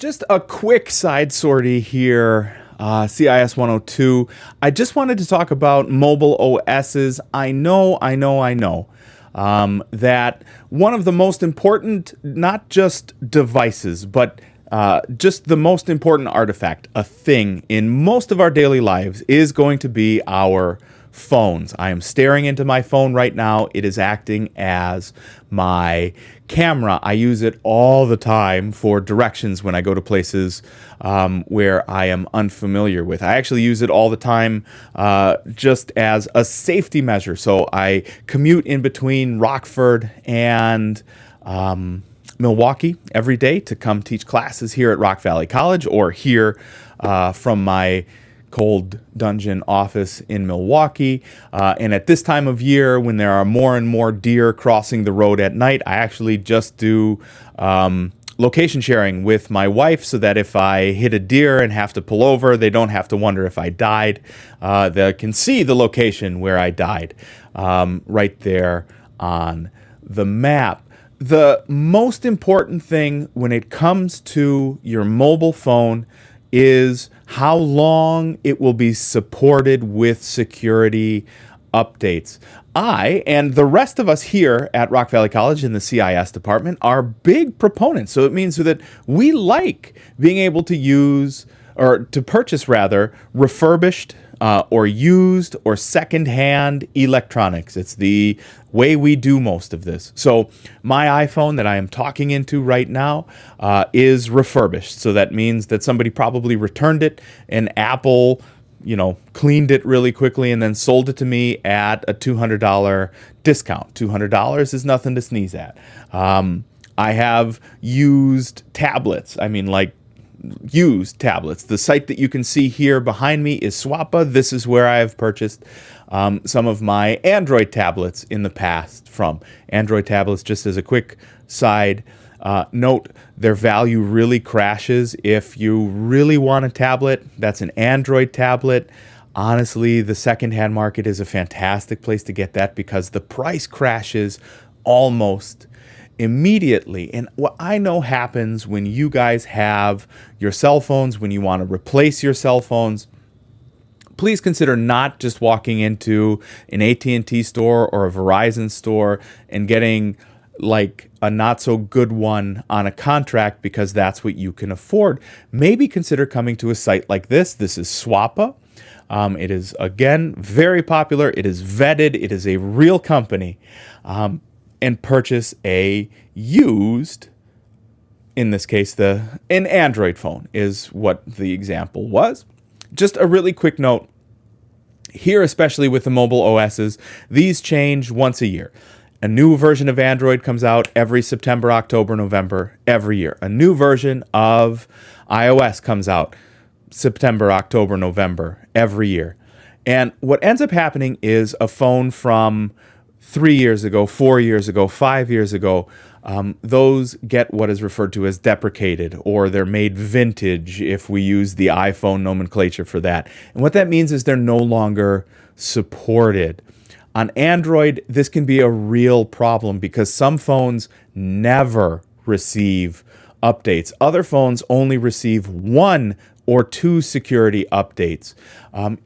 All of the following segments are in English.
Just a quick side sortie here, CIS 102. I just wanted to talk about mobile OSs. I know that one of the most important, not just devices, but just the most important artifact, a thing in most of our daily lives is going to be our phones. I am staring into my phone right now. It is acting as my camera. I use it all the time for directions when I go to places where I am unfamiliar with. I actually use it all the time just as a safety measure. So I commute in between Rockford and Milwaukee every day to come teach classes here at Rock Valley College, or here from my cold dungeon office in Milwaukee. And at this time of year, when there are more and more deer crossing the road at night, I actually just do location sharing with my wife so that if I hit a deer and have to pull over, they don't have to wonder if I died. They can see the location where I died right there on the map. The most important thing when it comes to your mobile phone is how long it will be supported with security updates. I and the rest of us here at Rock Valley College in the CIS department are big proponents. So it means that we like being able to use, or to purchase rather, refurbished or used or secondhand electronics. It's the way we do most of this. So my iPhone that I am talking into right now is refurbished. So that means that somebody probably returned it, and Apple, cleaned it really quickly and then sold it to me at a $200 discount. $200 is nothing to sneeze at. I have used tablets. Used tablets. The site that you can see here behind me is Swappa. This is where I have purchased some of my Android tablets in the past from. Android tablets, just as a quick side note, their value really crashes if you really want a tablet that's an Android tablet. Honestly, the secondhand market is a fantastic place to get that because the price crashes almost immediately. And what I know happens when you guys have your cell phones, when you want to replace your cell phones, please consider not just walking into an AT&T store or a Verizon store and getting like a not so good one on a contract because that's what you can afford. Maybe consider coming to a site like this. This is Swappa. It is, again, very popular. It is vetted. It is a real company. And purchase a used, in this case, an Android phone is what the example was. Just a really quick note here, especially with the mobile OSs, these change once a year. A new version of Android comes out every September, October, November, every year. A new version of iOS comes out September, October, November, every year. And what ends up happening is a phone from 3 years ago, 4 years ago, 5 years ago, those get what is referred to as deprecated, or they're made vintage if we use the iPhone nomenclature for that. And what that means is they're no longer supported. On Android, this can be a real problem because some phones never receive updates. Other phones only receive 1 or 2 security updates.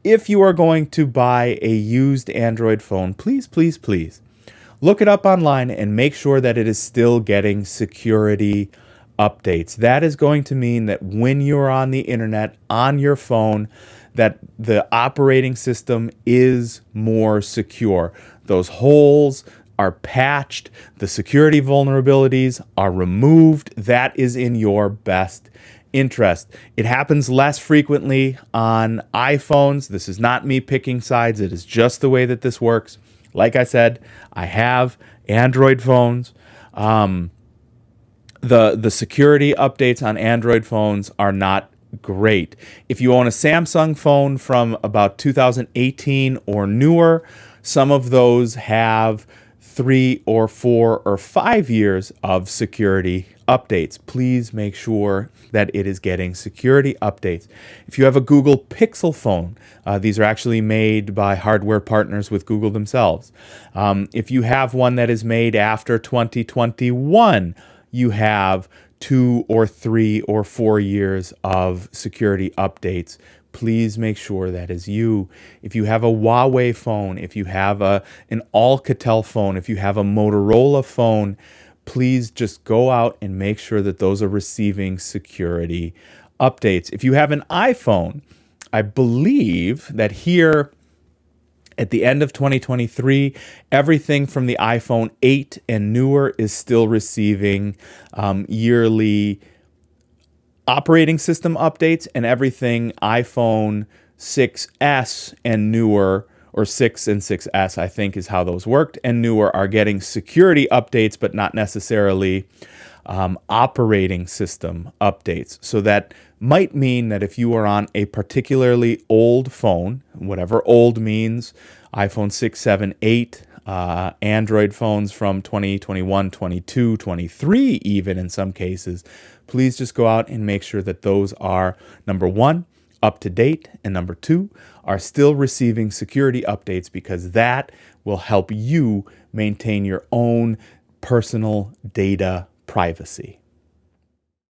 If you are going to buy a used Android phone, please look it up online and make sure that it is still getting security updates. That is going to mean that when you're on the internet, on your phone, that the operating system is more secure. Those holes are patched, the security vulnerabilities are removed. That is in your best interest. It happens less frequently on iPhones. This is not me picking sides. It is just the way that this works. Like I said, I have Android phones. The security updates on Android phones are not great. If you own a Samsung phone from about 2018 or newer, some of those have 3 or 4 or 5 years of security updates. Please make sure that it is getting security updates. If you have a Google Pixel phone, these are actually made by hardware partners with Google themselves. If you have one that is made after 2021, you have 2 or 3 or 4 years of security updates, please make sure that is you. If you have a Huawei phone, if you have an Alcatel phone, if you have a Motorola phone, please just go out and make sure that those are receiving security updates. If you have an iPhone, I believe that here at the end of 2023, everything from the iPhone 8 and newer is still receiving yearly operating system updates, and everything iPhone 6S and newer, or 6 and 6S, I think is how those worked, and newer are getting security updates, but not necessarily operating system updates. So that might mean that if you are on a particularly old phone, whatever old means, iPhone 6, 7, 8, Android phones from 2021, 22, 23 even in some cases, please just go out and make sure that those are, number one, up to date, and number two, are still receiving security updates, because that will help you maintain your own personal data privacy.